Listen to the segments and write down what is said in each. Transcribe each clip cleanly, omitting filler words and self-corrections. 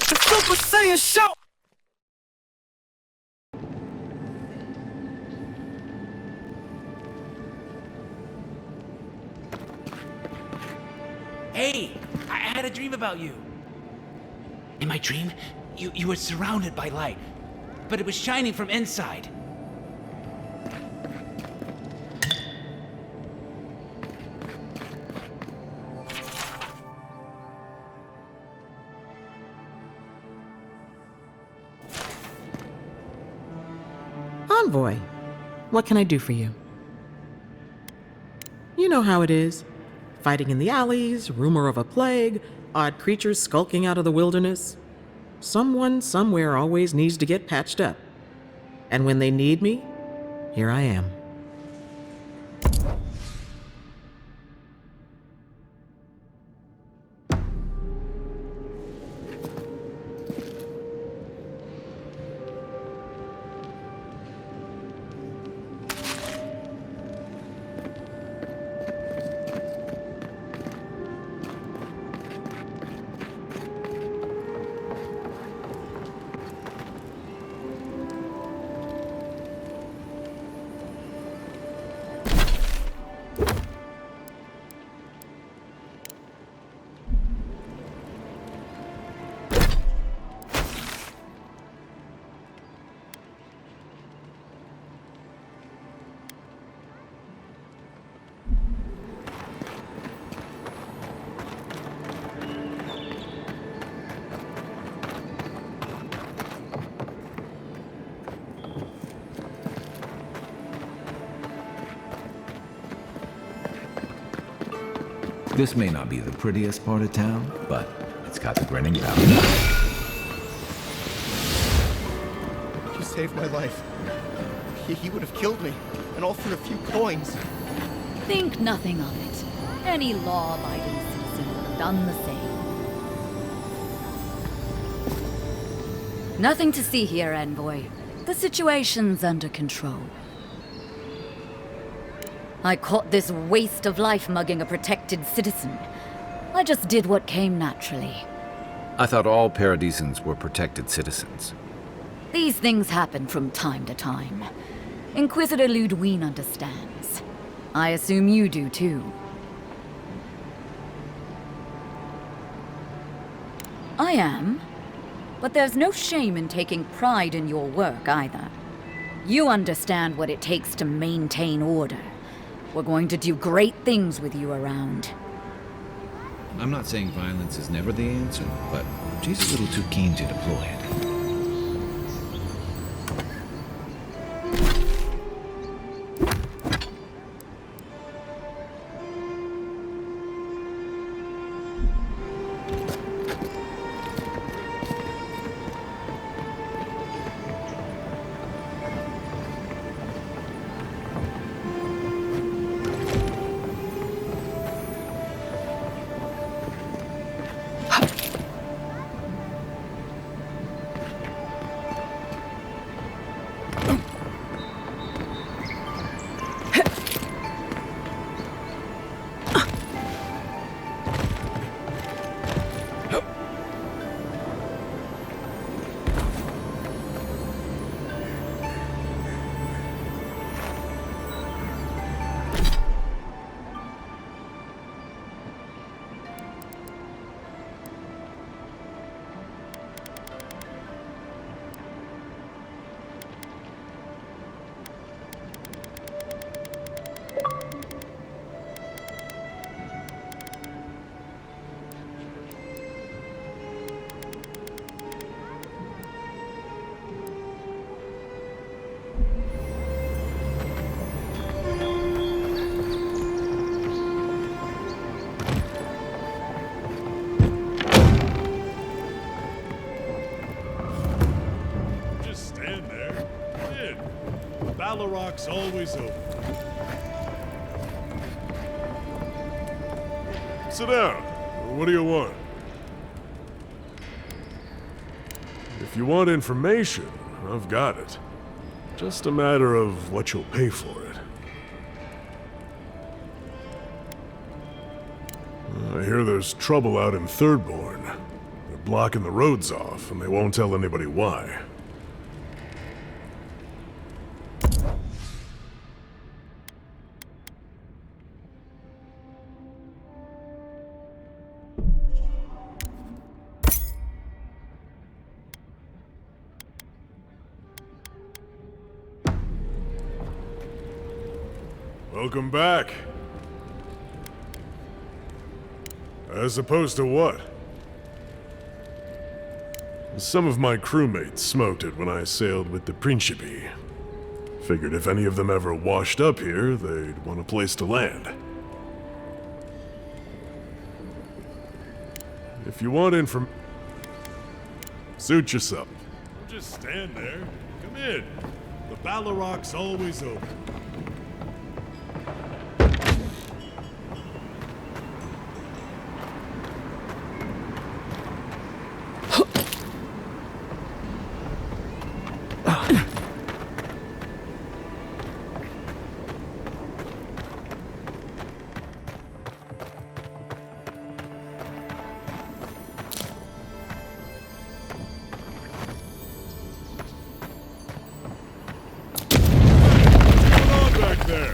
The Super Saiyan show! Hey, I had a dream about you. In my dream, you were surrounded by light, but it was shining from inside. Envoy, what can I do for you? You know how it is. Fighting in the alleys, rumor of a plague, odd creatures skulking out of the wilderness. Someone somewhere always needs to get patched up. And when they need me, here I am. This may not be the prettiest part of town, but it's got the grinning power. You saved my life. He would have killed me, and all for a few coins. Think nothing of it. Any law-abiding citizen would have done the same. Nothing to see here, Envoy. The situation's under control. I caught this waste of life mugging a protected citizen. I just did what came naturally. I thought all Paradisans were protected citizens. These things happen from time to time. Inquisitor Ludwig understands. I assume you do too. I am. But there's no shame in taking pride in your work either. You understand what it takes to maintain order. We're going to do great things with you around. I'm not saying violence is never the answer, but she's a little too keen to deploy it. Rock's always open. Sit down. What do you want? If you want information, I've got it. Just a matter of what you'll pay for it. I hear there's trouble out in Thirdborn. They're blocking the roads off, and they won't tell anybody why. Welcome back. As opposed to what? Some of my crewmates smoked it when I sailed with the Principe. Figured if any of them ever washed up here, they'd want a place to land. If you want suit yourself. Don't just stand there. Come in. The Balrog's always open. There.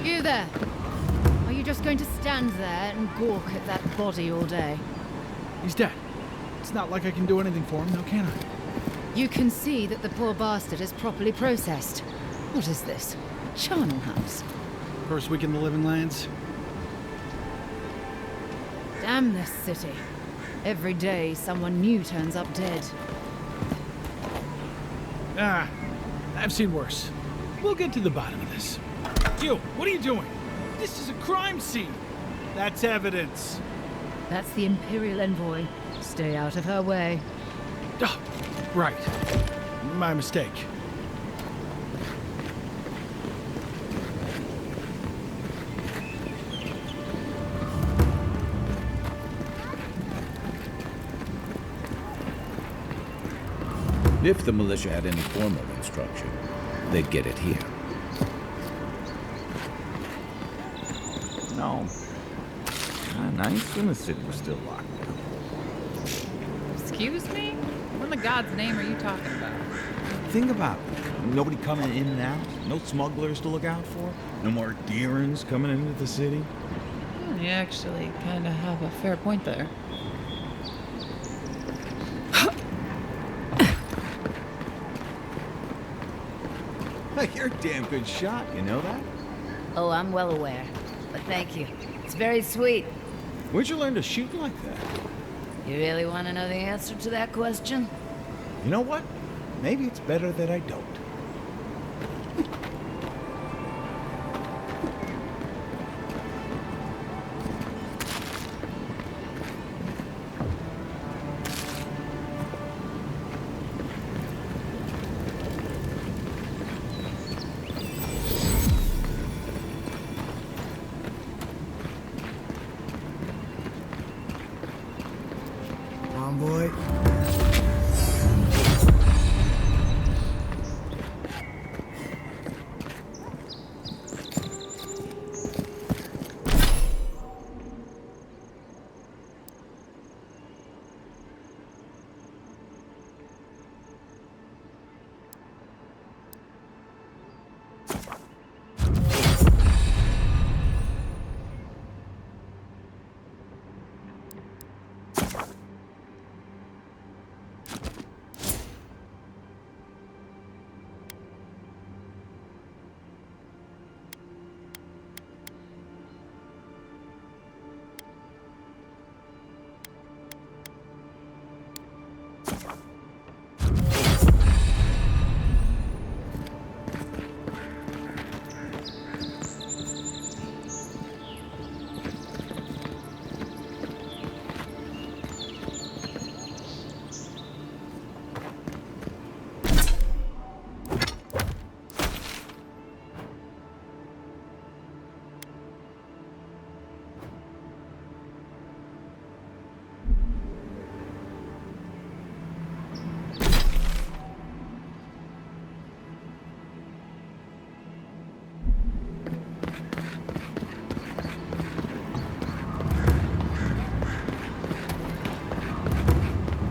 You there! Are you just going to stand there and gawk at that body all day? He's dead. It's not like I can do anything for him, now can I? You can see that the poor bastard is properly processed. What is this? Charnel House? First week in the Living Lands. Damn this city. Every day someone new turns up dead. Ah, I've seen worse. We'll get to the bottom of this. You, what are you doing? This is a crime scene. That's evidence. That's the Imperial Envoy. Stay out of her way. Oh, right. My mistake. If the militia had any formal instruction, they'd get it here. No. Nice when the city was still locked down. Excuse me? What in the God's name are you talking about? Think about it. Nobody coming in and out. No smugglers to look out for. No more Deerans coming into the city. You actually kind of have a fair point there. You're a damn good shot, you know that? Oh, I'm well aware. But thank you. It's very sweet. Where'd you learn to shoot like that? You really want to know the answer to that question? You know what? Maybe it's better that I don't. Boy.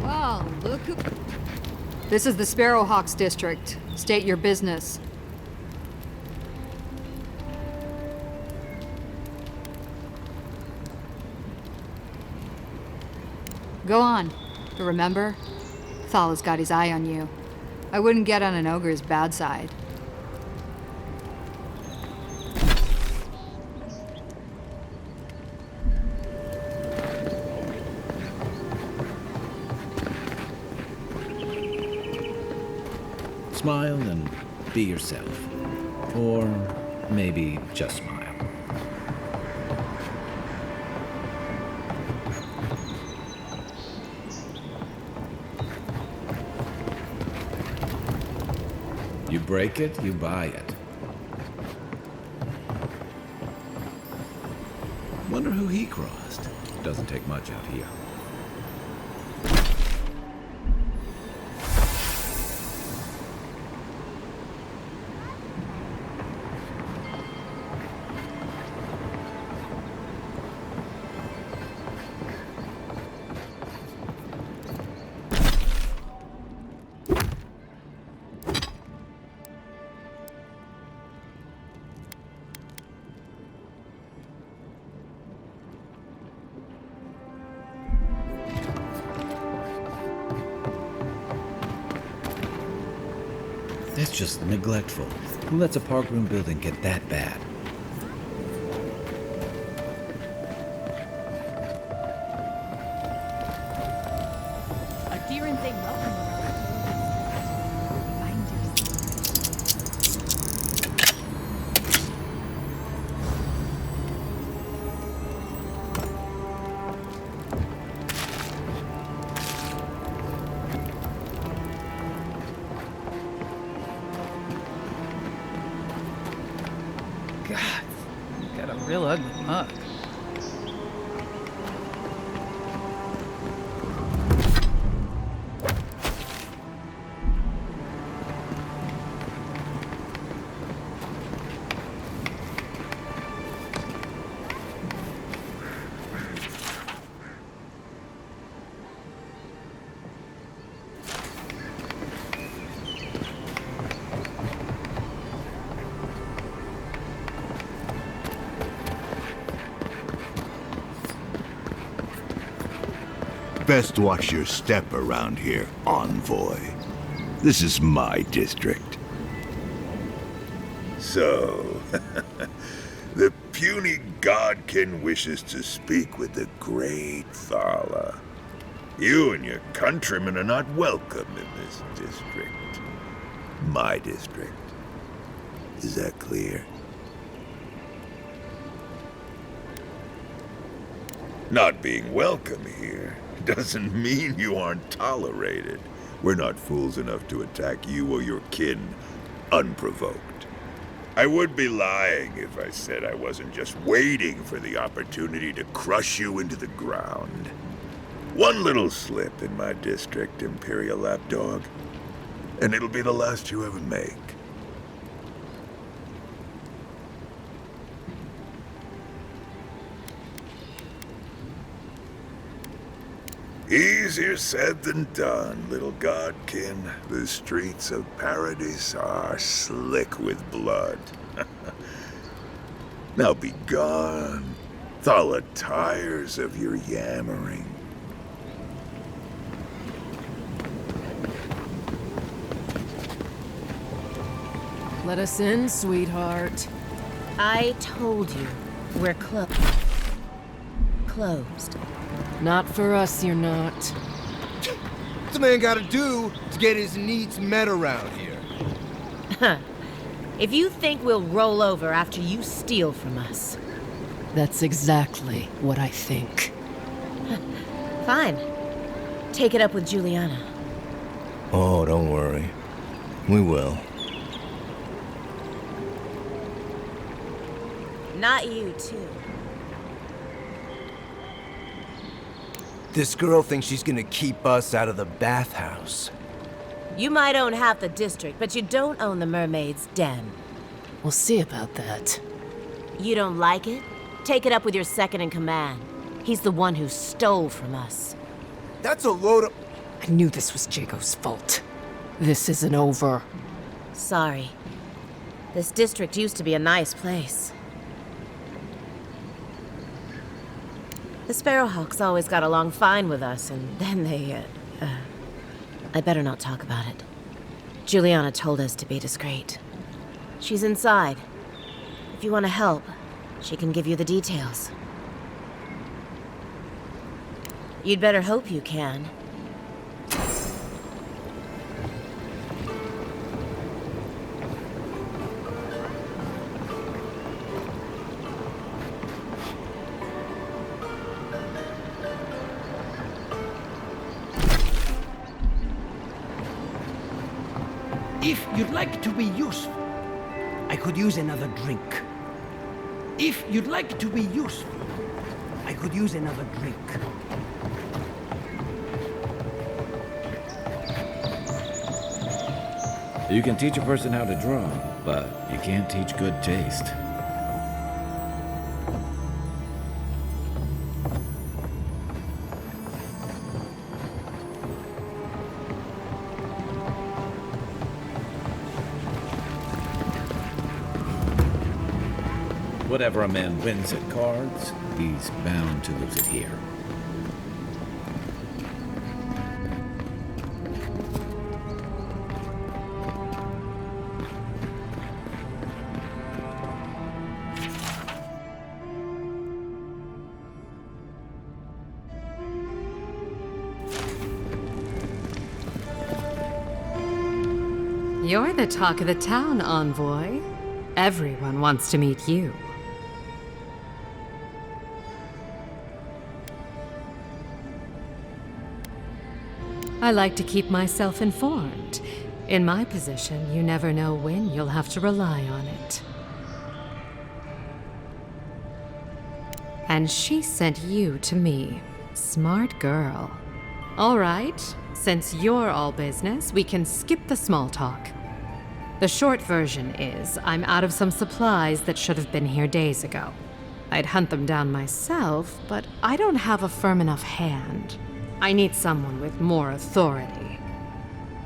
Wow, look who... This is the Sparrowhawks district. State your business. Go on. But remember, Thala's got his eye on you. I wouldn't get on an ogre's bad side. Smile and be yourself. Or maybe just smile. You break it, you buy it. Wonder who he crossed. Doesn't take much out here. That's just neglectful. Who lets a parkroom building get that bad? God, you got a real ugly mug. Best watch your step around here, envoy. This is my district. So, the puny godkin wishes to speak with the great Thala. You and your countrymen are not welcome in this district. My district. Is that clear? Not being welcome here doesn't mean you aren't tolerated. We're not fools enough to attack you or your kin unprovoked. I would be lying if I said I wasn't just waiting for the opportunity to crush you into the ground. One little slip in my district, Imperial Lapdog, and it'll be the last you ever make. Easier said than done, little godkin. The streets of Paradise are slick with blood. Now be gone. Thala tires of your yammering. Let us in, sweetheart. I told you, we're closed. Not for us, you're not. What's a man gotta do to get his needs met around here? If you think we'll roll over after you steal from us. That's exactly what I think. Fine. Take it up with Juliana. Oh, don't worry. We will. Not you, too. This girl thinks she's gonna keep us out of the bathhouse. You might own half the district, but you don't own the mermaid's den. We'll see about that. You don't like it? Take it up with your second in command. He's the one who stole from us. That's a load of... I knew this was Jago's fault. This isn't over. Sorry. This district used to be a nice place. The Sparrowhawks always got along fine with us, and then they, I better not talk about it. Juliana told us to be discreet. She's inside. If you want to help, she can give you the details. You'd better hope you can. If you'd like to be useful, I could use another drink. If you'd like to be useful, I could use another drink. You can teach a person how to draw, but you can't teach good taste. Whatever a man wins at cards, he's bound to lose it here. You're the talk of the town, Envoy. Everyone wants to meet you. I like to keep myself informed. In my position, you never know when you'll have to rely on it. And she sent you to me. Smart girl. All right, since you're all business, we can skip the small talk. The short version is, I'm out of some supplies that should have been here days ago. I'd hunt them down myself, but I don't have a firm enough hand. I need someone with more authority.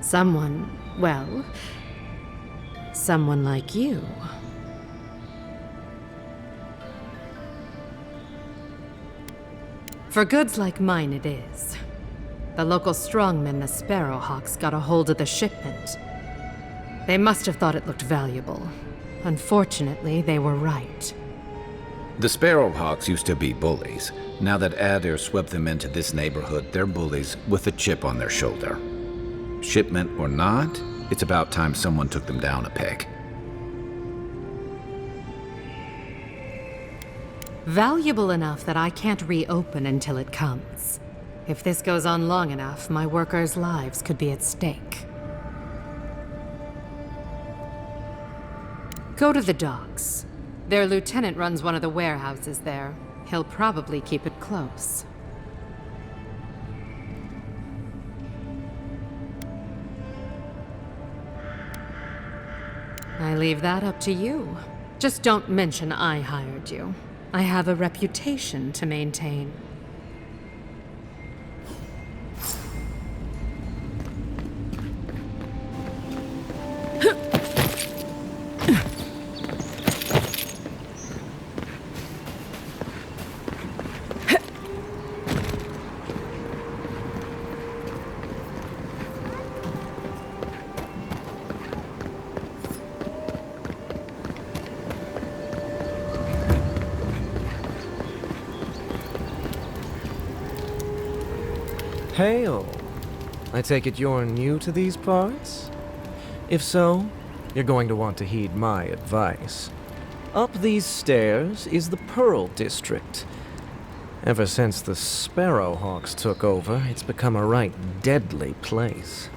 Someone, well, someone like you. For goods like mine it is. The local strongmen, the Sparrowhawks, got a hold of the shipment. They must have thought it looked valuable. Unfortunately, they were right. The Sparrowhawks used to be bullies. Now that Adair swept them into this neighborhood, they're bullies with a chip on their shoulder. Shipment or not, it's about time someone took them down a peg. Valuable enough that I can't reopen until it comes. If this goes on long enough, my workers' lives could be at stake. Go to the docks. Their lieutenant runs one of the warehouses there. He'll probably keep it close. I leave that up to you. Just don't mention I hired you. I have a reputation to maintain. Hail. I take it you're new to these parts? If so, you're going to want to heed my advice. Up these stairs is the Pearl District. Ever since the Sparrowhawks took over, it's become a right deadly place.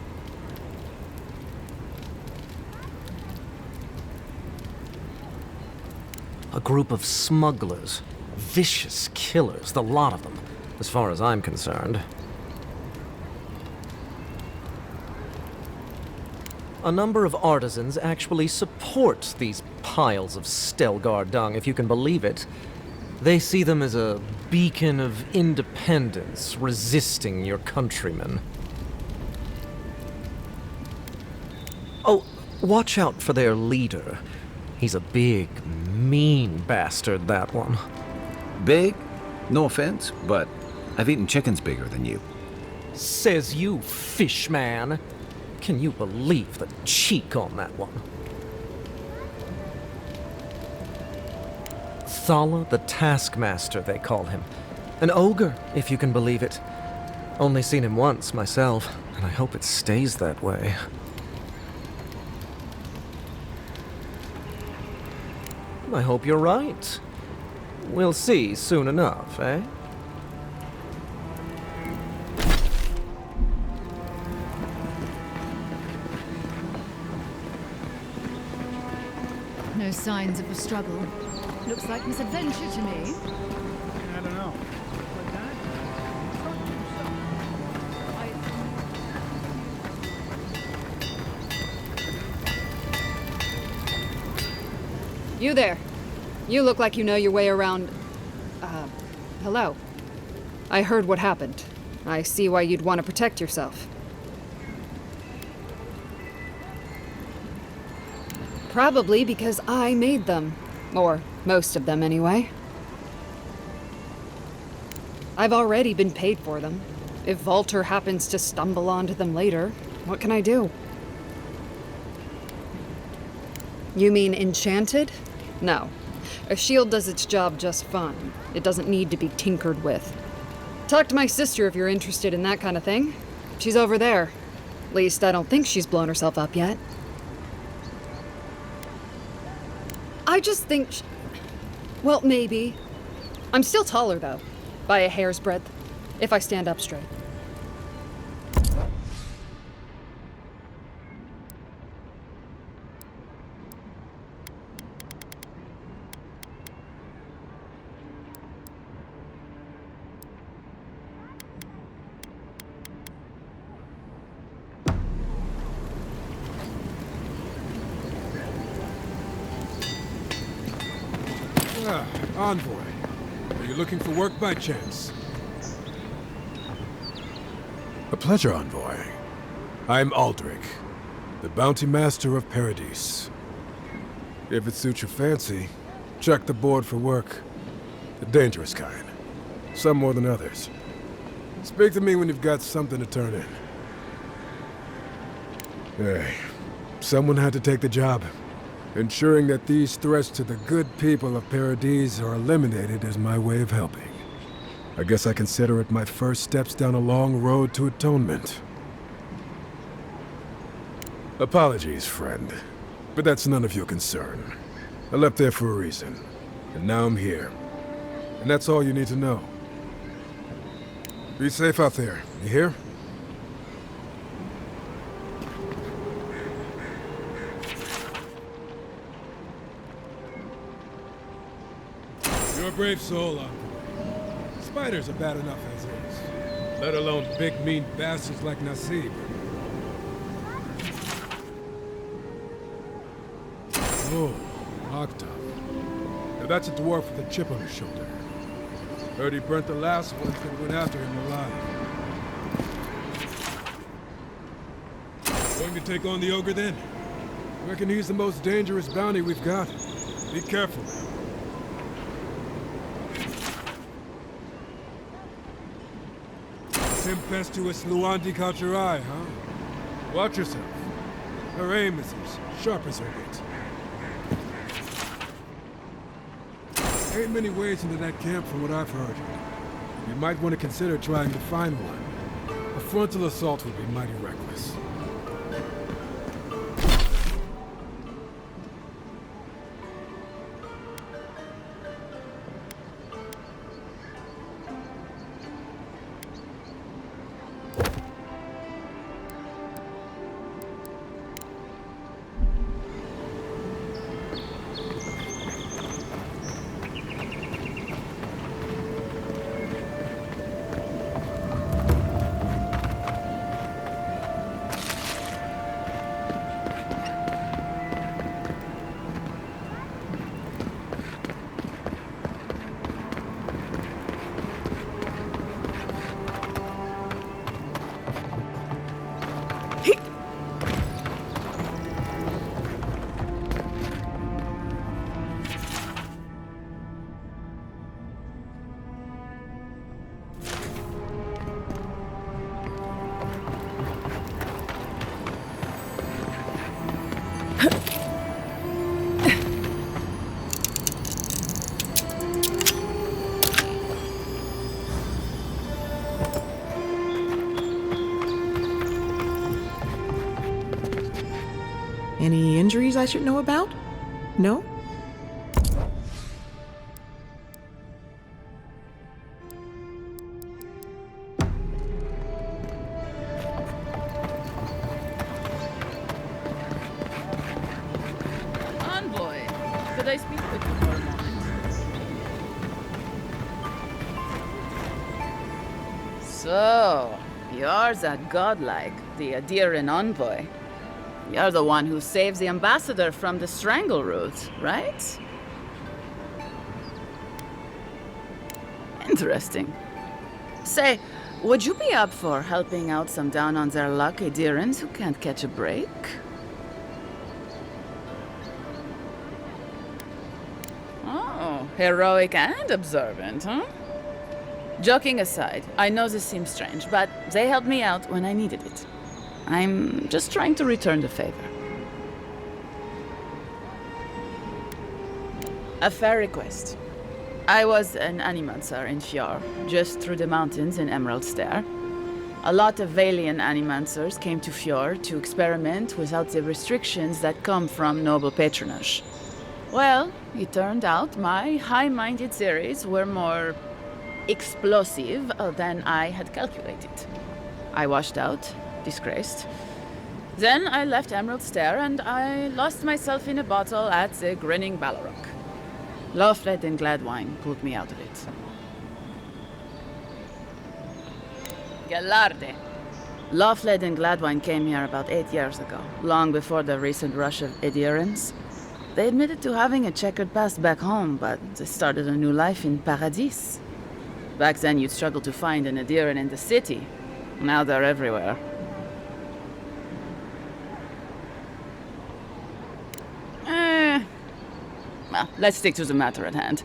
A group of smugglers, vicious killers, the lot of them, as far as I'm concerned. A number of artisans actually support these piles of Stelgar dung, if you can believe it. They see them as a beacon of independence, resisting your countrymen. Oh, watch out for their leader. He's a big, mean bastard, that one. Big? No offense, but I've eaten chickens bigger than you. Says you, fish man. Can you believe the cheek on that one? Thala the Taskmaster, they call him. An ogre, if you can believe it. Only seen him once, myself, and I hope it stays that way. I hope you're right. We'll see soon enough, eh? No signs of a struggle. Looks like misadventure to me. I don't know. You there. You look like you know your way around... hello. I heard what happened. I see why you'd want to protect yourself. Probably because I made them. Or most of them, anyway. I've already been paid for them. If Volter happens to stumble onto them later, what can I do? You mean enchanted? No. A shield does its job just fine. It doesn't need to be tinkered with. Talk to my sister if you're interested in that kind of thing. She's over there. At least I don't think she's blown herself up yet. I just think well, maybe. I'm still taller, though. By a hair's breadth. If I stand up straight. Envoy. Are you looking for work by chance? A pleasure, Envoy. I'm Aldrich, the Bounty Master of Paradise. If it suits your fancy, check the board for work. The dangerous kind. Some more than others. Speak to me when you've got something to turn in. Hey, someone had to take the job. Ensuring that these threats to the good people of Paradise are eliminated is my way of helping. I guess I consider it my first steps down a long road to atonement. Apologies, friend, but that's none of your concern. I left there for a reason, and now I'm here. And that's all you need to know. Be safe out there, you hear? You're a brave soul, Uncle. Spiders are bad enough as is, let alone big, mean bastards like Nasib. Oh, Octop. Now that's a dwarf with a chip on his shoulder. Heard he burnt the last ones that went after him alive. Going to take on the ogre then? Reckon he's the most dangerous bounty we've got. Be careful. Tempestuous Luandi Kalchurai, huh? Watch yourself. Her aim is as sharp as her wit. Ain't many ways into that camp from what I've heard. You might want to consider trying to find one. A frontal assault would be mighty reckless. Any injuries I should know about? No? Envoy, could I speak with you for a moment? So, you're that godlike, the Aediran envoy. You're the one who saves the ambassador from the strangle root, right? Interesting. Say, would you be up for helping out some down-on-their-luck Aedirans who can't catch a break? Oh, heroic and observant, huh? Joking aside, I know this seems strange, but they helped me out when I needed it. I'm just trying to return the favor. A fair request. I was an animancer in Fjord, just through the mountains in Emerald Stair. A lot of Valian animancers came to Fjord to experiment without the restrictions that come from noble patronage. Well, it turned out my high-minded theories were more explosive than I had calculated. I washed out, disgraced. Then I left Emerald Stair and I lost myself in a bottle at the Grinning Ballarok. Lofled and Gladwine pulled me out of it. Galarde. Lofled and Gladwine came here about 8 years ago, long before the recent rush of Aedirans. They admitted to having a checkered past back home, but they started a new life in Paradis. Back then you'd struggle to find an Aediran in the city. Now they're everywhere. Well, let's stick to the matter at hand.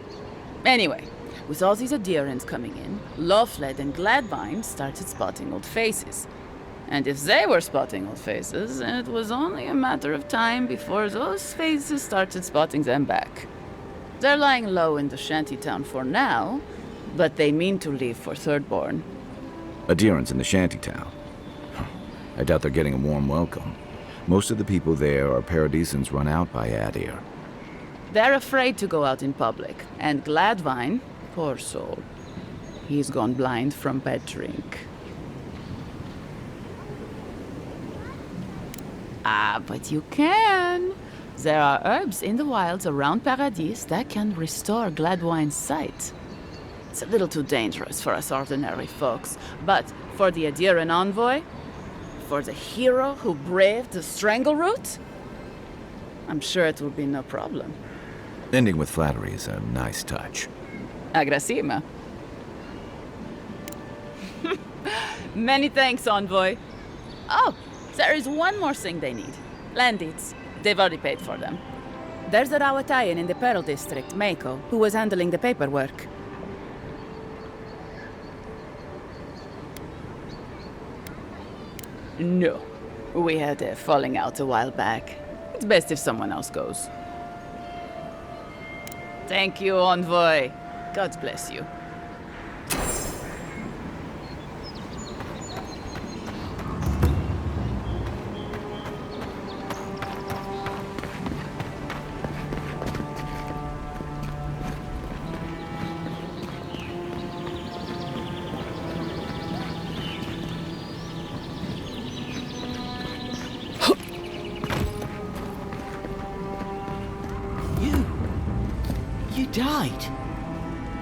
Anyway, with all these Aedirans coming in, Lofled and Gladwine started spotting old faces. And if they were spotting old faces, it was only a matter of time before those faces started spotting them back. They're lying low in the shantytown for now, but they mean to leave for Thirdborn. Aedirans in the shantytown. I doubt they're getting a warm welcome. Most of the people there are Paradisans run out by Aedir. They're afraid to go out in public, and Gladwine, poor soul, he's gone blind from bad drink. Ah, but you can. There are herbs in the wilds around Paradis that can restore Gladwine's sight. It's a little too dangerous for us ordinary folks, but for the Aediran envoy, for the hero who braved the strangle root, I'm sure it will be no problem. Ending with flattery is a nice touch. Agrasima. Many thanks, envoy. Oh, there is one more thing they need. Land deeds. They've already paid for them. There's a Rawatayan in the Pearl District, Mako, who was handling the paperwork. No. We had a falling out a while back. It's best if someone else goes. Thank you, envoy. God bless you. died.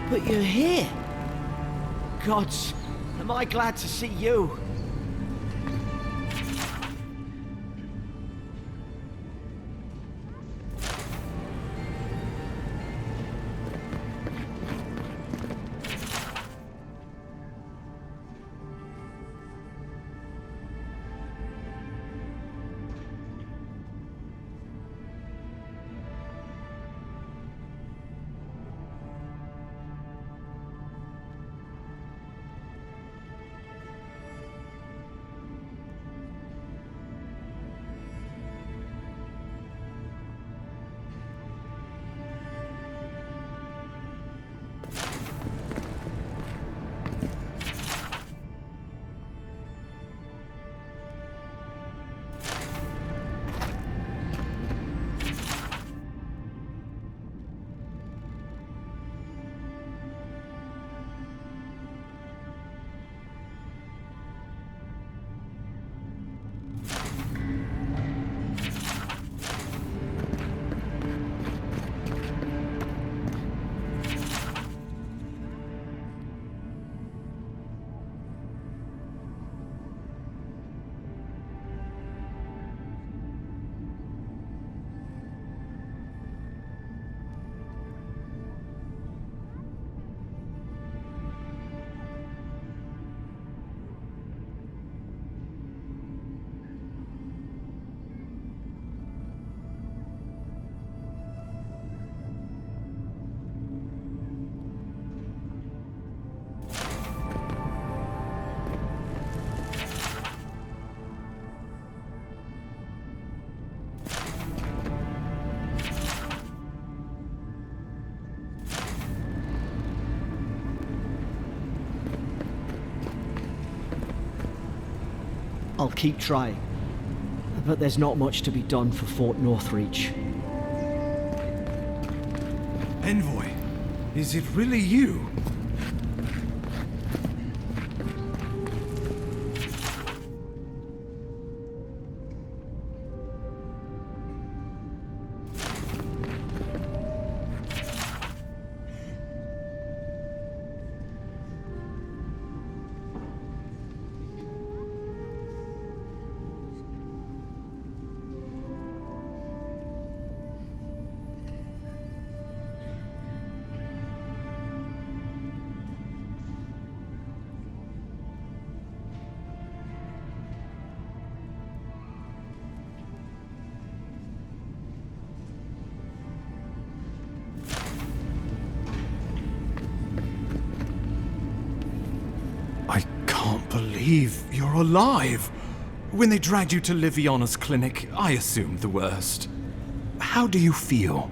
But you're here. Gods, am I glad to see you. I'll keep trying. But there's not much to be done for Fort Northreach. Envoy, is it really you? You're alive! When they dragged you to Liviana's clinic, I assumed the worst. How do you feel?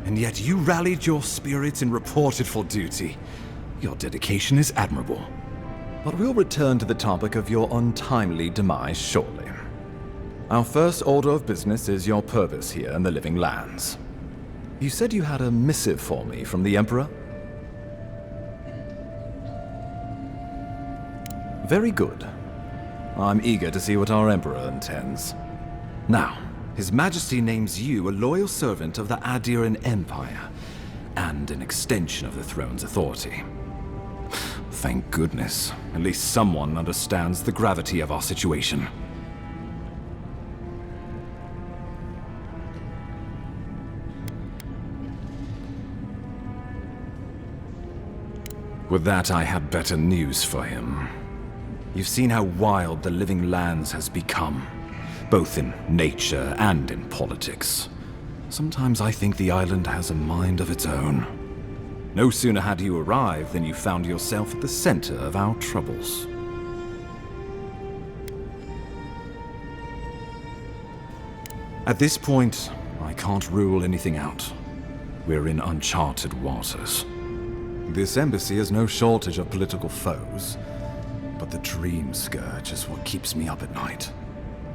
And yet you rallied your spirits and reported for duty. Your dedication is admirable. But we'll return to the topic of your untimely demise shortly. Our first order of business is your purpose here in the Living Lands. You said you had a missive for me from the Emperor? Very good. I'm eager to see what our Emperor intends. Now, His Majesty names you a loyal servant of the Adiran Empire, and an extension of the throne's authority. Thank goodness. At least someone understands the gravity of our situation. With that, I had better news for him. You've seen how wild the Living Lands has become, both in nature and in politics. Sometimes I think the island has a mind of its own. No sooner had you arrived than you found yourself at the center of our troubles. At this point, I can't rule anything out. We're in uncharted waters. This embassy has no shortage of political foes, but the Dream Scourge is what keeps me up at night.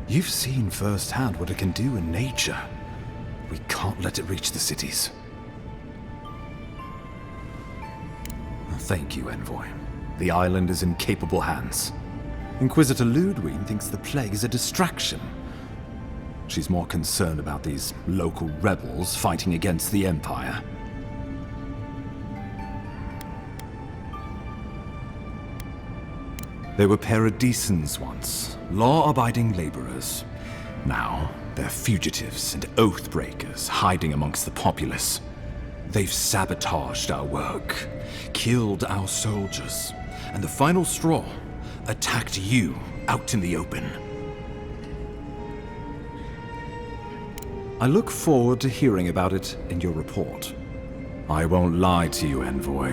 You've seen firsthand what it can do in nature. We can't let it reach the cities. Thank you, Envoy. The island is in capable hands. Inquisitor Ludwig thinks the plague is a distraction. She's more concerned about these local rebels fighting against the Empire. They were Paradisans once, law-abiding laborers. Now, they're fugitives and oath-breakers hiding amongst the populace. They've sabotaged our work, killed our soldiers, and the final straw, attacked you out in the open. I look forward to hearing about it in your report. I won't lie to you, Envoy.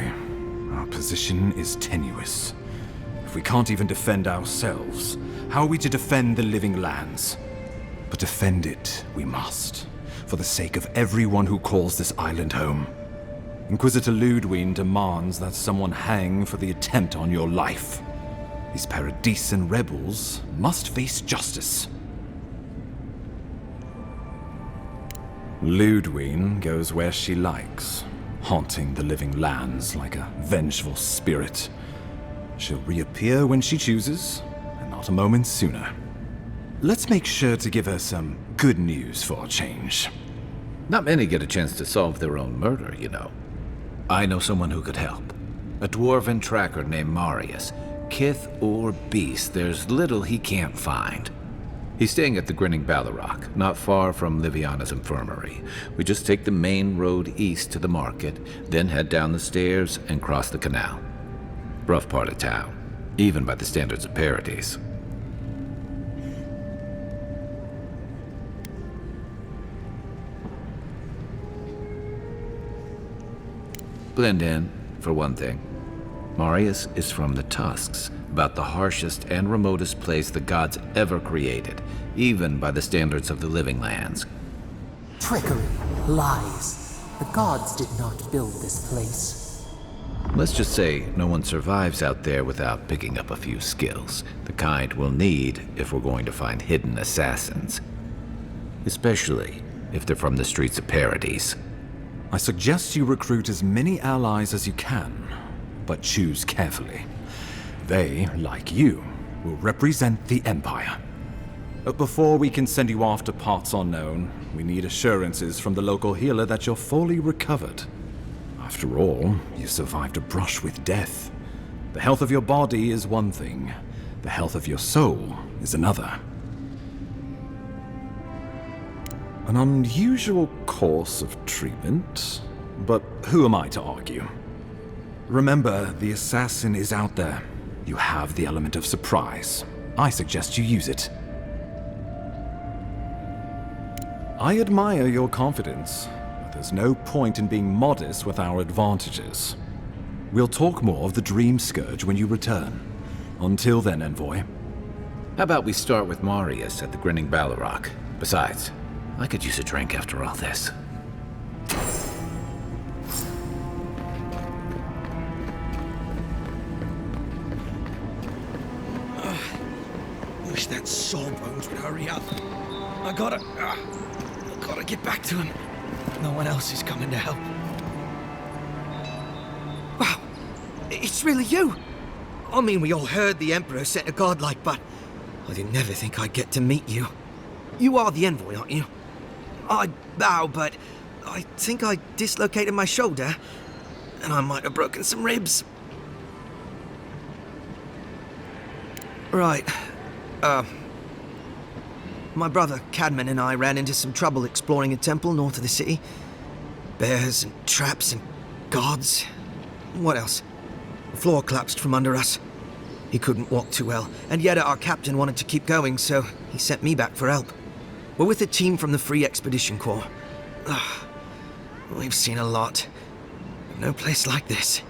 Our position is tenuous. If we can't even defend ourselves, how are we to defend the living lands? But defend it we must, for the sake of everyone who calls this island home. Inquisitor Ludwig demands that someone hang for the attempt on your life. These Paradisan rebels must face justice. Ludwig goes where she likes, haunting the living lands like a vengeful spirit. She'll reappear when she chooses, and not a moment sooner. Let's make sure to give her some good news for a change. Not many get a chance to solve their own murder, you know. I know someone who could help. A dwarven tracker named Marius. Kith or beast, there's little he can't find. He's staying at the Grinning Ballarok, not far from Liviana's infirmary. We just take the main road east to the market, then head down the stairs and cross the canal. Rough part of town, even by the standards of Paradis. Blend in, for one thing. Marius is from the Tusks, about the harshest and remotest place the gods ever created, even by the standards of the living lands. Trickery, lies. The gods did not build this place. Let's just say no one survives out there without picking up a few skills, the kind we'll need if we're going to find hidden assassins. Especially if they're from the streets of Paradis. I suggest you recruit as many allies as you can, but choose carefully. They, like you, will represent the Empire. But before we can send you off to parts unknown, we need assurances from the local healer that you're fully recovered. After all, you survived a brush with death. The health of your body is one thing, the health of your soul is another. An unusual course of treatment, but who am I to argue? Remember, the assassin is out there. You have the element of surprise. I suggest you use it. I admire your confidence, but there's no point in being modest with our advantages. We'll talk more of the Dream Scourge when you return. Until then, Envoy. How about we start with Marius at the Grinning Ballarok? Besides, I could use a drink after all this. Wish that sawbones would hurry up. I gotta get back to him. No one else is coming to help. Wow, it's really you. I mean, we all heard the Emperor sent a godlike, but I didn't never think I'd get to meet you. You are the Envoy, aren't you? I bow, but I think I dislocated my shoulder, and I might have broken some ribs. Right. My brother Cadman and I ran into some trouble exploring a temple north of the city. Bears and traps and guards. What else? The floor collapsed from under us. He couldn't walk too well, and yet our captain wanted to keep going, so he sent me back for help. We're with a team from the Free Expedition Corps. We've seen a lot. No place like this.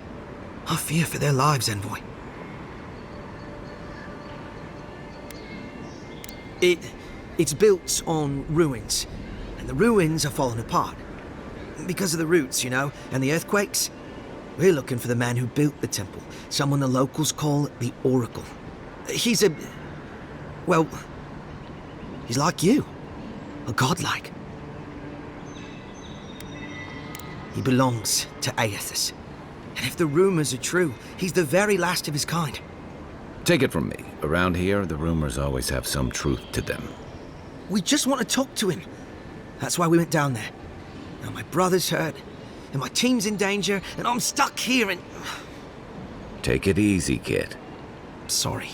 I fear for their lives, Envoy. It's built on ruins, and the ruins are falling apart. Because of the roots, you know, and the earthquakes. We're looking for the man who built the temple, someone the locals call the Oracle. He's well, he's like you, a godlike. He belongs to Aethys. And if the rumors are true, he's the very last of his kind. Take it from me. Around here, the rumors always have some truth to them. We just want to talk to him. That's why we went down there. Now my brother's hurt, and my team's in danger, and I'm stuck here and... Take it easy, kid. Sorry.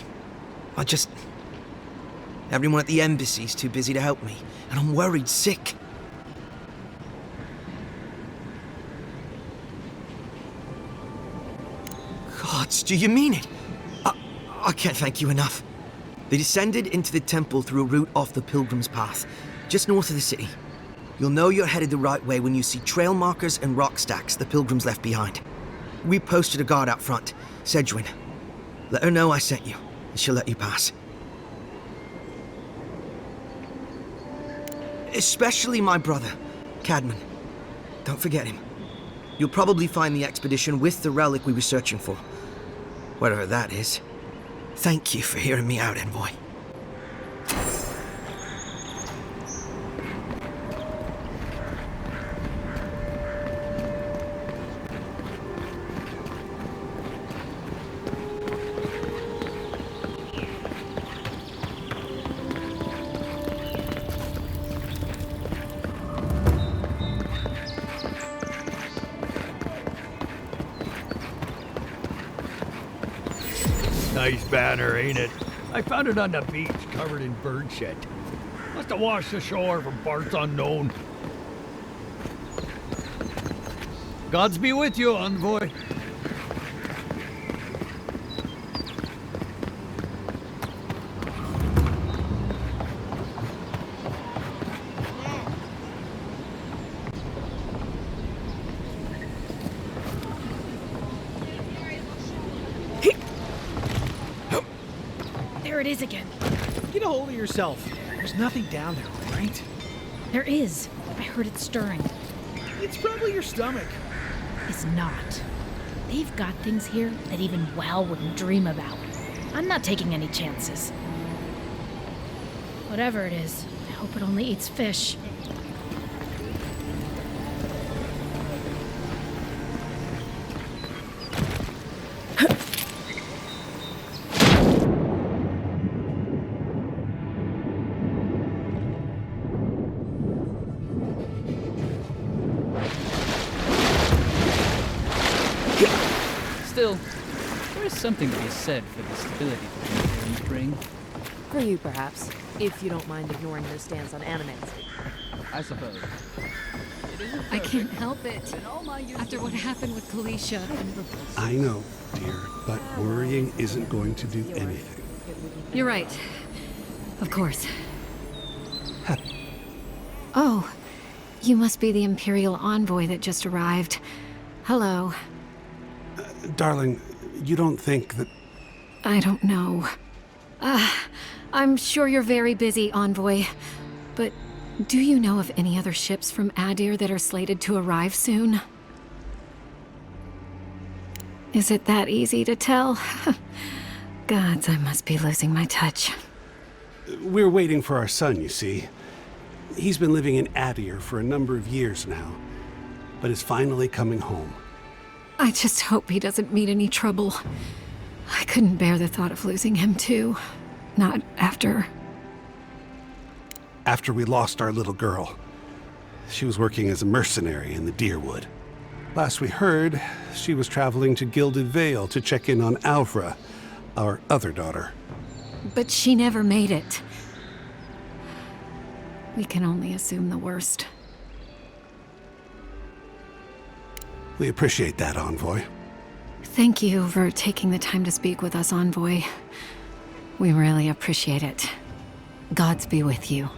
Everyone at the embassy's too busy to help me, and I'm worried sick. Gods, do you mean it? I can't thank you enough. They descended into the temple through a route off the Pilgrim's Path, just north of the city. You'll know you're headed the right way when you see trail markers and rock stacks the Pilgrims left behind. We posted a guard out front, Sedgwin. Let her know I sent you, and she'll let you pass. Especially my brother, Cadman. Don't forget him. You'll probably find the expedition with the relic we were searching for. Whatever that is. Thank you for hearing me out, Envoy. Nice banner, ain't it? I found it on the beach, covered in bird shit. Must have washed ashore from parts unknown. Gods be with you, envoy. There it is again. Get a hold of yourself. There's nothing down there, right? There is. I heard it stirring. It's probably your stomach. It's not. They've got things here that even Well wouldn't dream about. I'm not taking any chances. Whatever it is, I hope it only eats fish. Still, there is something to be said for the stability that things bring. For you, perhaps, if you don't mind ignoring your stance on animals. I suppose. I can't help it. After what happened with Kalisha. I know, dear, but worrying isn't going to do anything. You're right. Of course. Oh, you must be the Imperial envoy that just arrived. Hello. Darling, you don't think that... I don't know. I'm sure you're very busy, envoy. But do you know of any other ships from Adir that are slated to arrive soon? Is it that easy to tell? Gods, I must be losing my touch. We're waiting for our son, you see. He's been living in Adir for a number of years now, but is finally coming home. I just hope he doesn't meet any trouble. I couldn't bear the thought of losing him, too. Not after... After we lost our little girl. She was working as a mercenary in the Deerwood. Last we heard, she was traveling to Gilded Vale to check in on Alvra, our other daughter. But she never made it. We can only assume the worst. We appreciate that, Envoy. Thank you for taking the time to speak with us, Envoy. We really appreciate it. Gods be with you.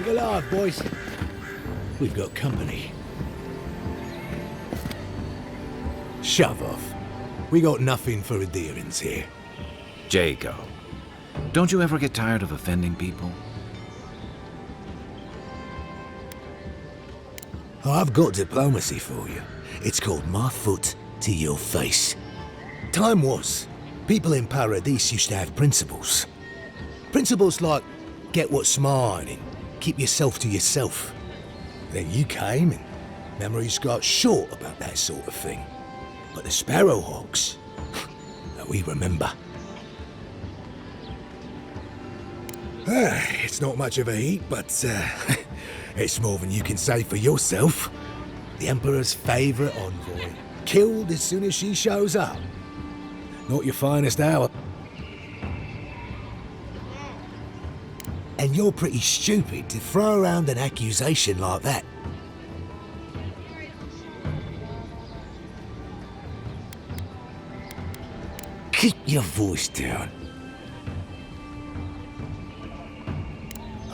Get off, boys. We've got company. Shove off. We got nothing for adherence here. Jago, don't you ever get tired of offending people? I've got diplomacy for you. It's called my foot to your face. Time was, people in Paradise used to have principles. Principles like, get what's mine and keep yourself to yourself. Then you came and memories got short about that sort of thing. But the Sparrowhawks, we remember. It's not much of a heat, but it's more than you can say for yourself. The Emperor's favourite envoy, killed as soon as she shows up. Not your finest hour. And you're pretty stupid to throw around an accusation like that. Keep your voice down.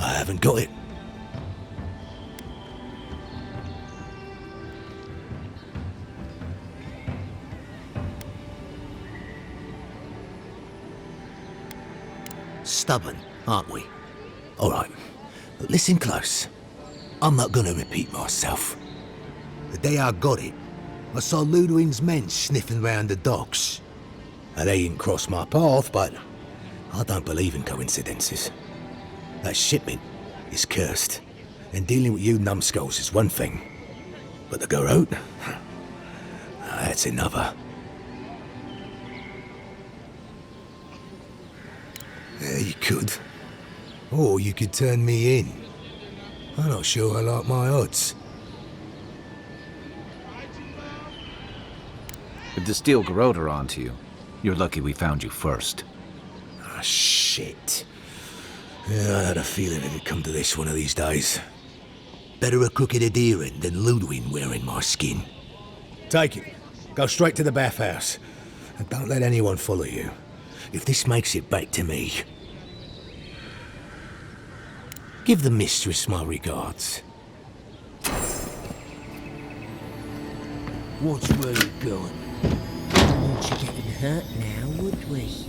I haven't got it. Stubborn, aren't we? All right, but listen close. I'm not gonna repeat myself. The day I got it, I saw Ludwig's men sniffing round the docks. Now, they didn't cross my path, but I don't believe in coincidences. That shipment is cursed, and dealing with you numbskulls is one thing. But the Garut, that's another. Yeah, you could. Or you could turn me in. I'm not sure I like my odds. If the steel Garot are onto you, you're lucky we found you first. Ah, shit. Yeah, I had a feeling it'd come to this one of these days. Better a crooked adherent than Ludwig wearing my skin. Take it. Go straight to the bathhouse. And don't let anyone follow you. If this makes it back to me, give the mistress my regards. Watch where you're going. Don't want you getting hurt now, would we?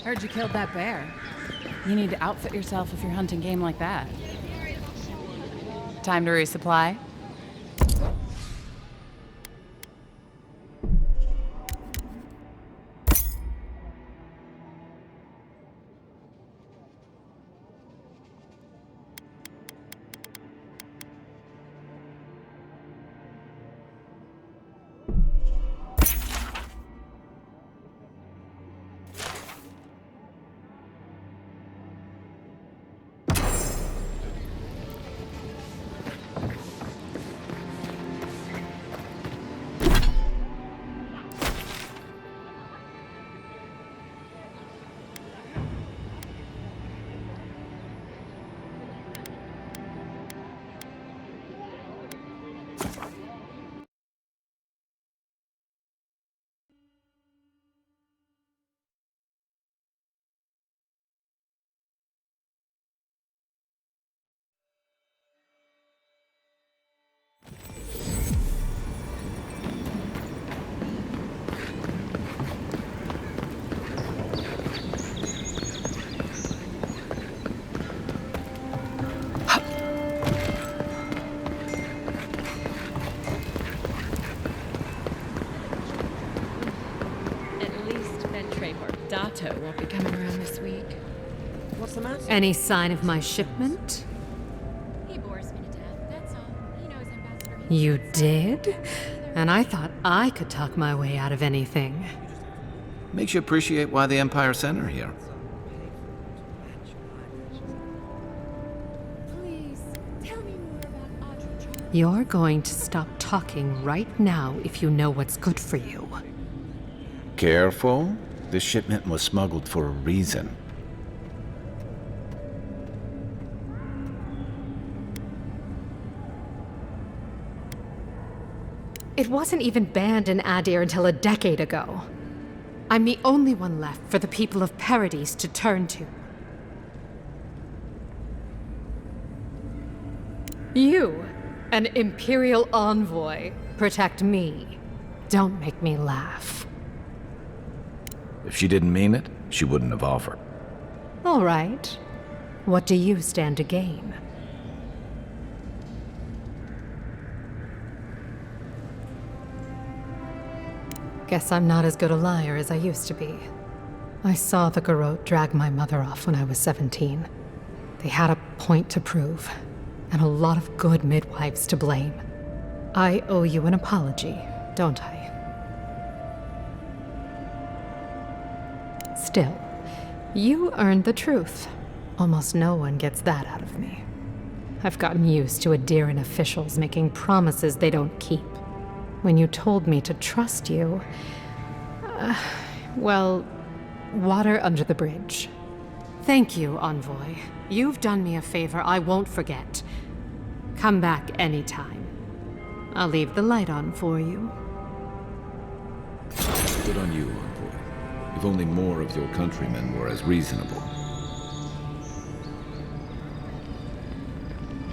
Heard you killed that bear. You need to outfit yourself if you're hunting game like that. Time to resupply? be coming around this week. What's the matter? Any sign of my shipment? He bores me to death, that's all. He knows Ambassador. You did? And I thought I could talk my way out of anything. Makes you appreciate why the Empire sent her here. Please, tell me more about Audrey. You're going to stop talking right now if you know what's good for you. Careful. This shipment was smuggled for a reason. It wasn't even banned in Adir until a decade ago. I'm the only one left for the people of Paradise to turn to. You, an Imperial envoy, protect me. Don't make me laugh. If she didn't mean it, she wouldn't have offered. All right. What do you stand to gain? Guess I'm not as good a liar as I used to be. I saw the Garrote drag my mother off when I was 17. They had a point to prove, and a lot of good midwives to blame. I owe you an apology, don't I? Still, you earned the truth. Almost no one gets that out of me. I've gotten used to Adiran officials making promises they don't keep. When you told me to trust you, well, water under the bridge. Thank you, Envoy. You've done me a favor I won't forget. Come back anytime. I'll leave the light on for you. Good on you, Envoy. If only more of your countrymen were as reasonable.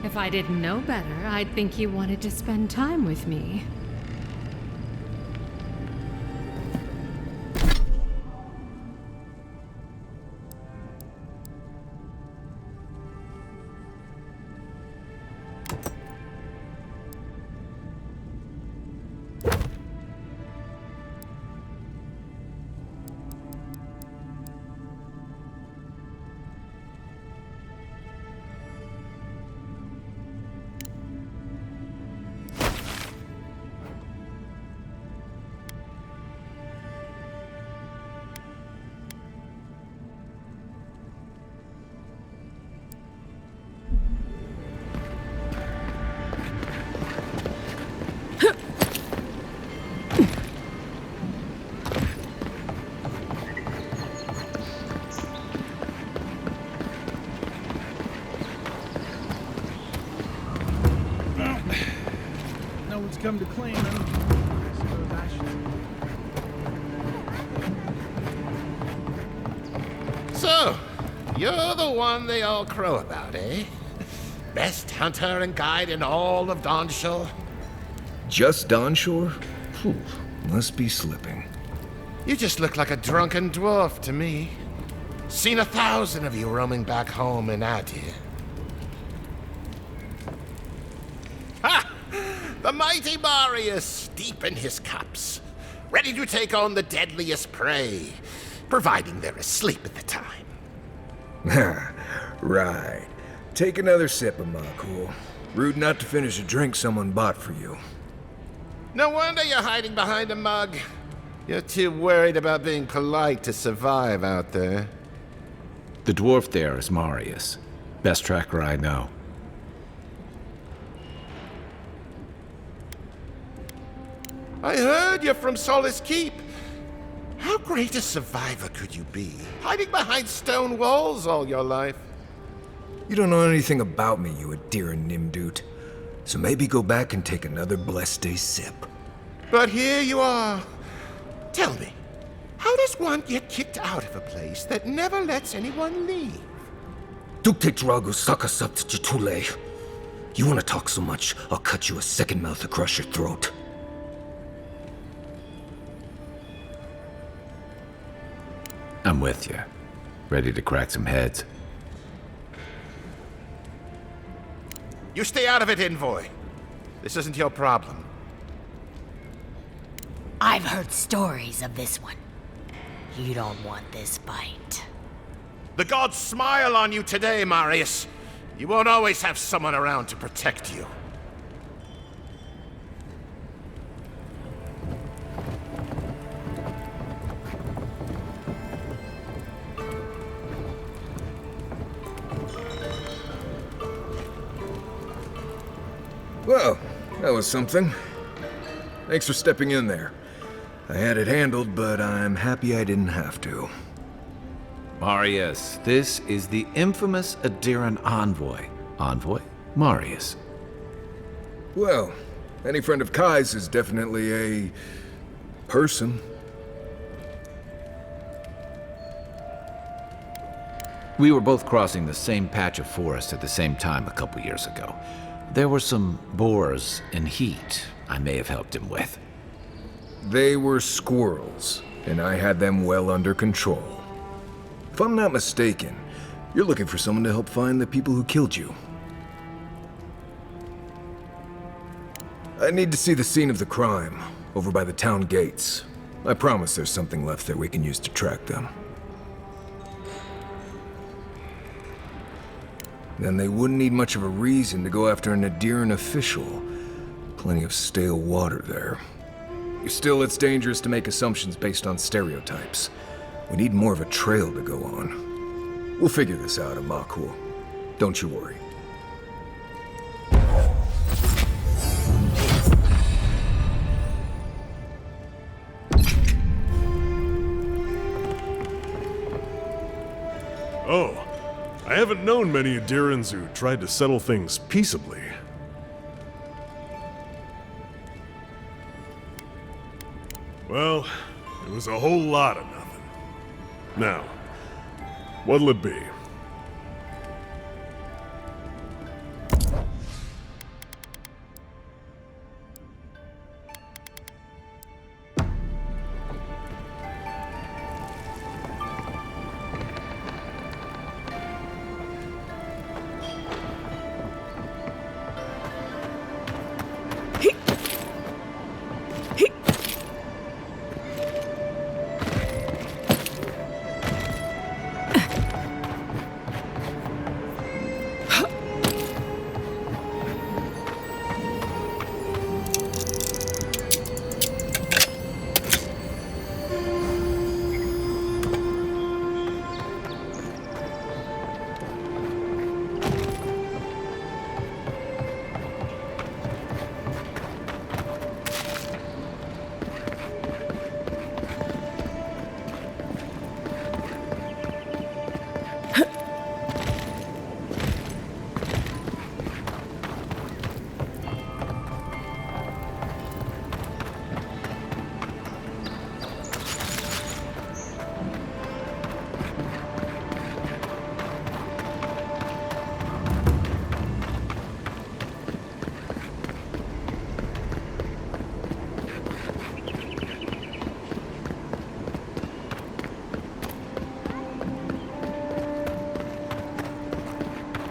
If I didn't know better, I'd think you wanted to spend time with me. Come to claim him. So, you're the one they all crow about, eh? Best hunter and guide in all of Dawnshore? Just Dawnshore? Phew, must be slipping. You just look like a drunken dwarf to me. Seen 1,000 of you roaming back home in Adir. Ha! The mighty Marius, deep in his cups, ready to take on the deadliest prey, providing they're asleep at the time. Right. Take another sip of my cool. Rude not to finish a drink someone bought for you. No wonder you're hiding behind a mug. You're too worried about being polite to survive out there. The dwarf there is Marius. Best tracker I know. I heard you're from Solace Keep. How great a survivor could you be, hiding behind stone walls all your life? You don't know anything about me, you Adiran Nimdut. So maybe go back and take another blessed day sip. But here you are. Tell me, how does one get kicked out of a place that never lets anyone leave? Duktetragu sakasapt jitule. You wanna talk so much, I'll cut you a second mouth across your throat. I'm with you. Ready to crack some heads. You stay out of it, Envoy. This isn't your problem. I've heard stories of this one. You don't want this fight. The gods smile on you today, Marius. You won't always have someone around to protect you. Well, that was something. Thanks for stepping in there. I had it handled, but I'm happy I didn't have to. Marius, this is the infamous Adiran envoy. Envoy? Marius. Well, any friend of Kai's is definitely a... person. We were both crossing the same patch of forest at the same time a couple years ago. There were some boars in heat I may have helped him with. They were squirrels, and I had them well under control. If I'm not mistaken, you're looking for someone to help find the people who killed you. I need to see the scene of the crime, over by the town gates. I promise there's something left there we can use to track them. Then they wouldn't need much of a reason to go after an Adiran official. Plenty of stale water there. Still, it's dangerous to make assumptions based on stereotypes. We need more of a trail to go on. We'll figure this out, Amakul. Don't you worry. Oh, I haven't known many Adirans who tried to settle things peaceably. Well, it was a whole lot of nothing. Now, what'll it be?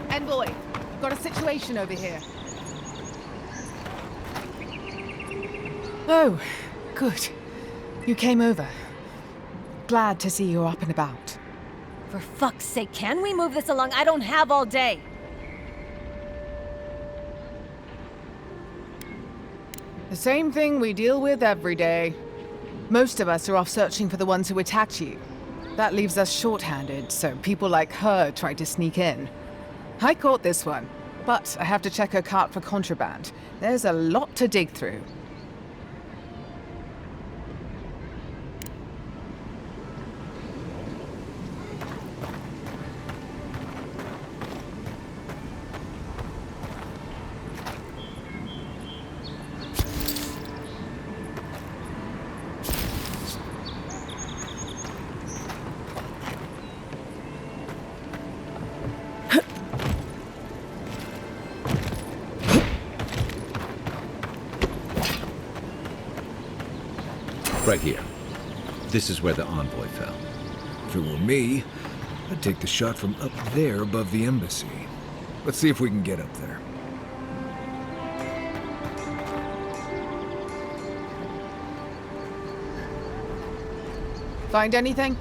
Envoy, got a situation over here. Oh, good. You came over. Glad to see you're up and about. For fuck's sake, can we move this along? I don't have all day. The same thing we deal with every day. Most of us are off searching for the ones who attacked you. That leaves us short-handed, so people like her try to sneak in. I caught this one, but I have to check her cart for contraband. There's a lot to dig through. Right here. This is where the envoy fell. If it were me, I'd take the shot from up there above the embassy. Let's see if we can get up there. Find anything?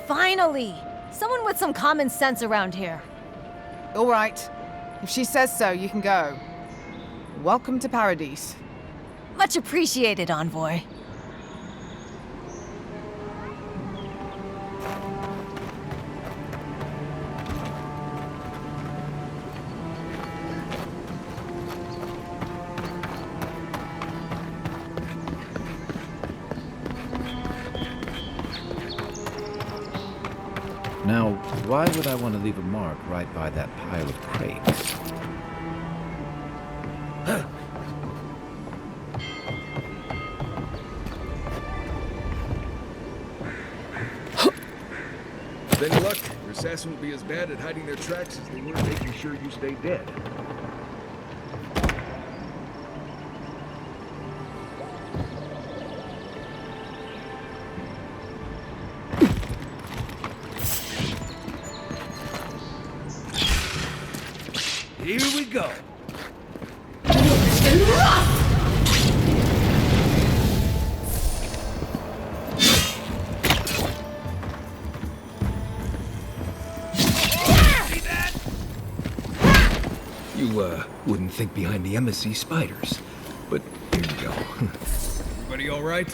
Finally! Someone with some common sense around here. All right. If she says so, you can go. Welcome to Paradise. Much appreciated, Envoy. Now, why would I want to leave a mark right by that pile of crates? With any luck, your assassins will be as bad at hiding their tracks as they were making sure you stay dead. Here we go. You, wouldn't think behind the embassy spiders, but here you go. Everybody all right?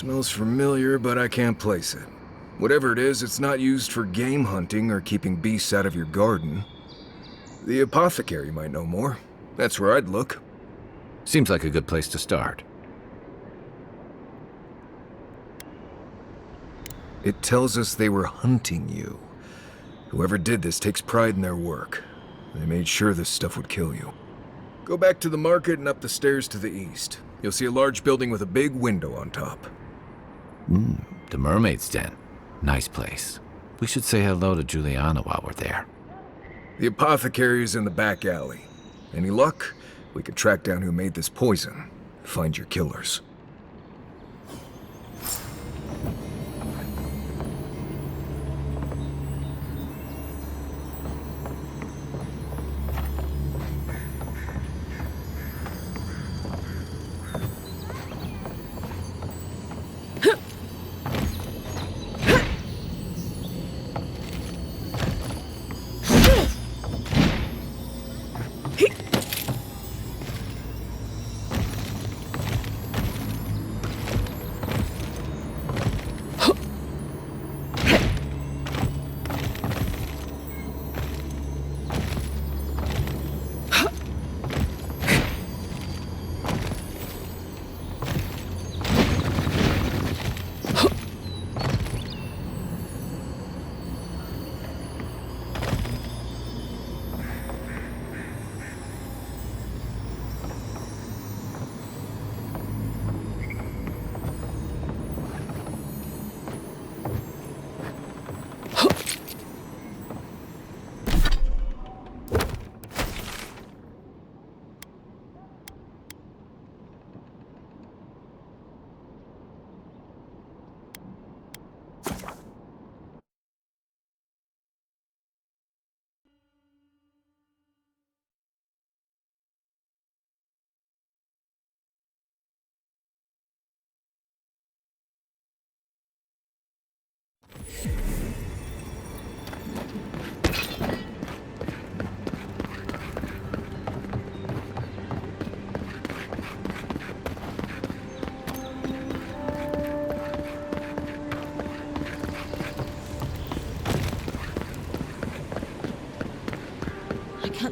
Smells familiar, but I can't place it. Whatever it is, it's not used for game hunting or keeping beasts out of your garden. The apothecary might know more. That's where I'd look. Seems like a good place to start. It tells us they were hunting you. Whoever did this takes pride in their work. They made sure this stuff would kill you. Go back to the market and up the stairs to the east. You'll see a large building with a big window on top. The Mermaid's Den. Nice place. We should say hello to Juliana while we're there. The apothecary is in the back alley. Any luck? We could track down who made this poison. Find your killers.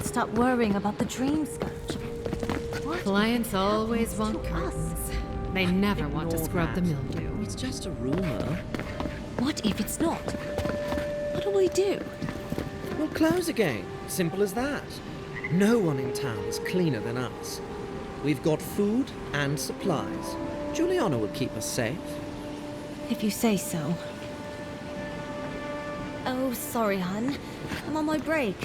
stop worrying about the dream sketch. What Clients always want to us? curtains. They never want to Ignore scrub the that. mildew. It's just a rumor. What if it's not? What do we do? We'll close again. Simple as that. No one in town is cleaner than us. We've got food and supplies. Juliana will keep us safe. If you say so. Oh, sorry, hun. I'm on my break.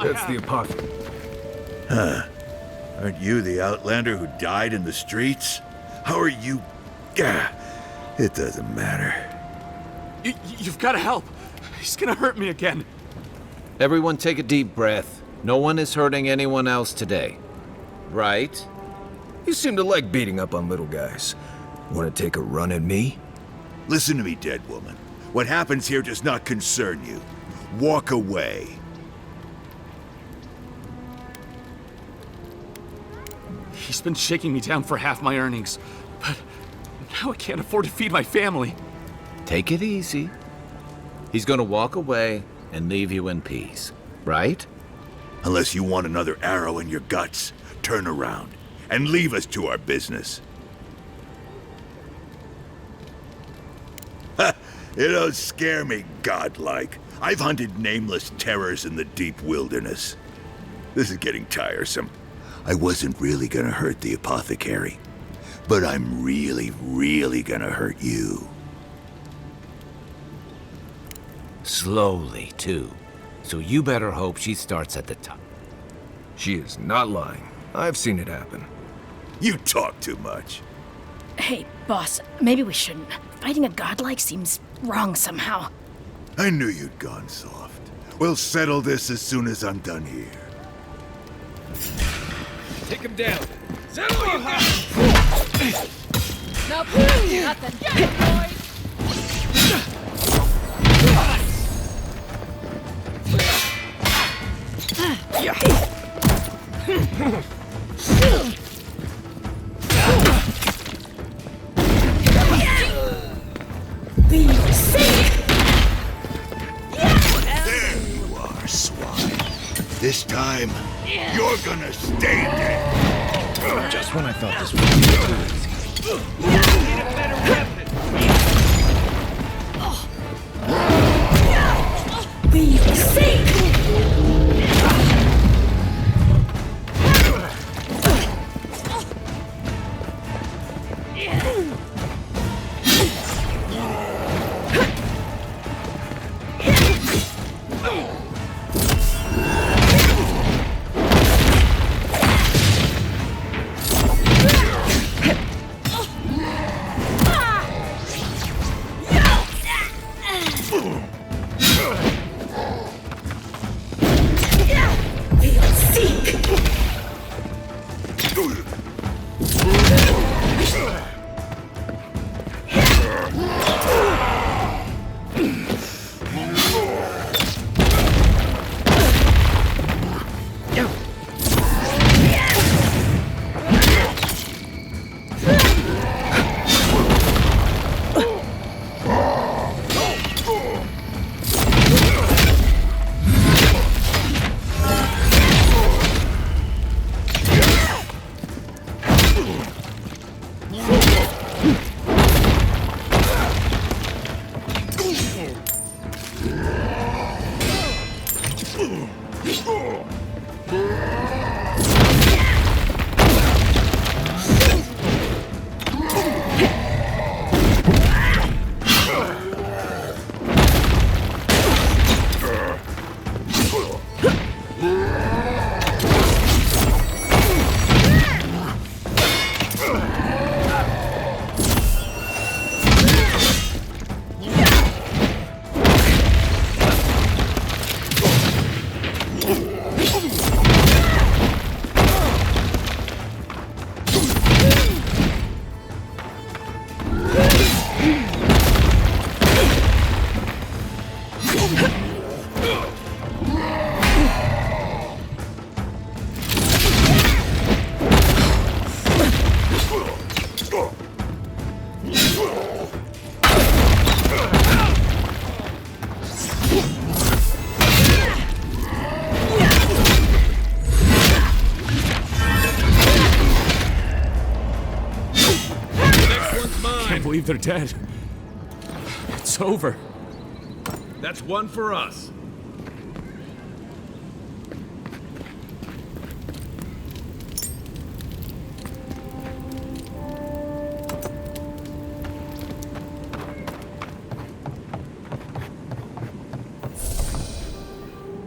That's the apothecary. Huh. Aren't you the Outlander who died in the streets? How are you... Gah, it doesn't matter. You've got to help. He's gonna hurt me again. Everyone take a deep breath. No one is hurting anyone else today. Right? You seem to like beating up on little guys. Want to take a run at me? Listen to me, dead woman. What happens here does not concern you. Walk away. He's been shaking me down for half my earnings, but now I can't afford to feed my family. Take it easy. He's gonna walk away and leave you in peace, right? Unless you want another arrow in your guts, turn around and leave us to our business. Ha! You don't scare me, godlike. I've hunted nameless terrors in the deep wilderness. This is getting tiresome. I wasn't really gonna hurt the apothecary, but I'm really, really gonna hurt you. Slowly, too. So you better hope she starts at the top. She is not lying. I've seen it happen. You talk too much. Hey, boss, maybe we shouldn't. Fighting a godlike seems wrong somehow. I knew you'd gone soft. We'll settle this as soon as I'm done here. Take him down. Settle you! Nope, nothing. There you are, swine. This time, you're gonna stay dead. Just when I thought this was too easy. Need a better weapon. We sink! Can't believe they're dead. It's over. That's one for us.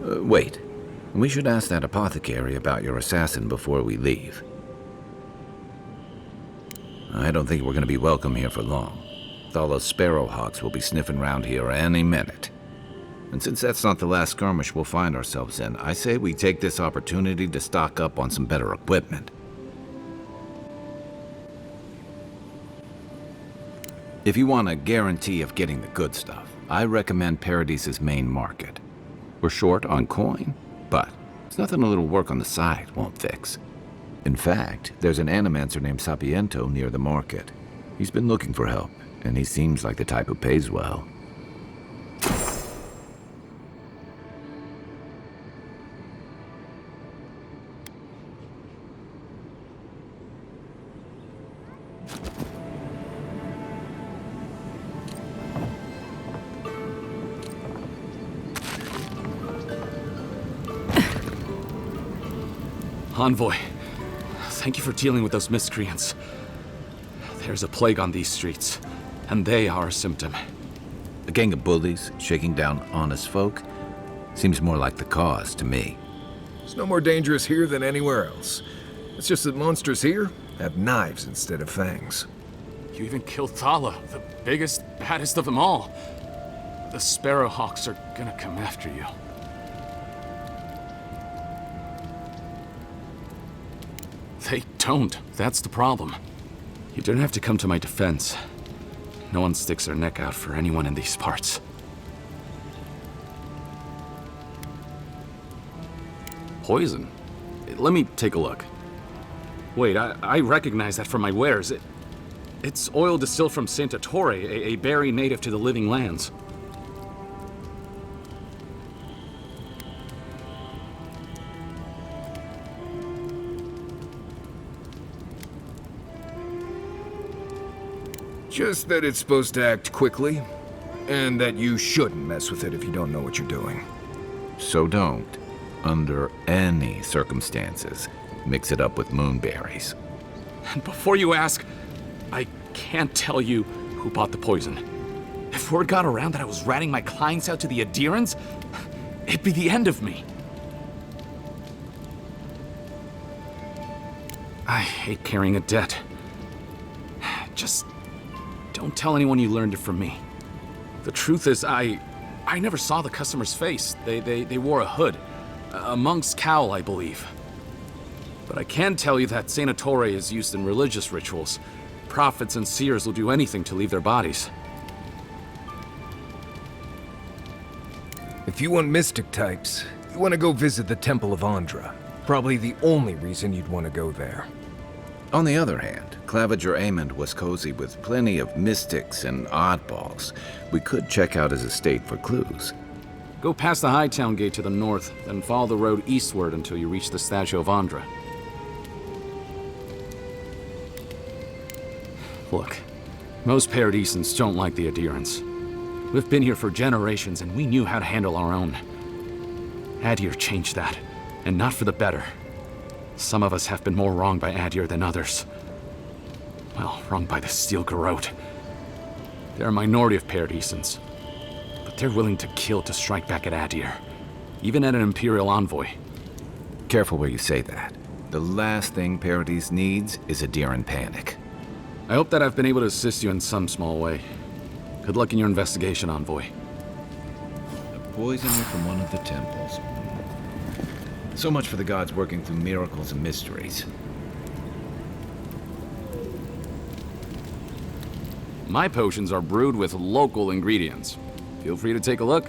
Wait. We should ask that apothecary about your assassin before we leave. I don't think we're going to be welcome here for long. Thala's sparrowhawks will be sniffing around here any minute. And since that's not the last skirmish we'll find ourselves in, I say we take this opportunity to stock up on some better equipment. If you want a guarantee of getting the good stuff, I recommend Paradise's main market. We're short on coin, but it's nothing a little work on the side won't fix. In fact, there's an animancer named Sapiento near the market. He's been looking for help, and he seems like the type who pays well. Envoy, thank you for dealing with those miscreants. There's a plague on these streets, and they are a symptom. A gang of bullies shaking down honest folk seems more like the cause to me. It's no more dangerous here than anywhere else. It's just that monsters here have knives instead of fangs. You even killed Thala, the biggest, baddest of them all. The Sparrowhawks are gonna come after you. They don't. That's the problem. You don't have to come to my defense. No one sticks their neck out for anyone in these parts. Poison? Let me take a look. Wait, I recognize that from my wares. It's oil distilled from Santa Torre, a berry native to the Living Lands. Just that it's supposed to act quickly, and that you shouldn't mess with it if you don't know what you're doing. So don't, under any circumstances, mix it up with moonberries. And before you ask, I can't tell you who bought the poison. If word got around that I was ratting my clients out to the Adherents, it'd be the end of me. I hate carrying a debt. Just don't tell anyone you learned it from me. The truth is, I never saw the customer's face. They wore a hood. A monk's cowl, I believe. But I can tell you that Santa Torre is used in religious rituals. Prophets and seers will do anything to leave their bodies. If you want mystic types, you want to go visit the Temple of Andra. Probably the only reason you'd want to go there. On the other hand, Claviger Amond was cozy with plenty of mystics and oddballs. We could check out his estate for clues. Go past the Hightown Gate to the north, then follow the road eastward until you reach the statue of Andra. Look, most Paradisans don't like the Adherents. We've been here for generations and we knew how to handle our own. Adir changed that, and not for the better. Some of us have been more wronged by Adir than others. Well, wronged by the Steel Garrote. They're a minority of Paradisans, but they're willing to kill to strike back at Adir, even at an Imperial envoy. Careful where you say that. The last thing Paradise needs is Adiran panic. I hope that I've been able to assist you in some small way. Good luck in your investigation, Envoy. The poison from one of the temples. So much for the gods working through miracles and mysteries. My potions are brewed with local ingredients. Feel free to take a look.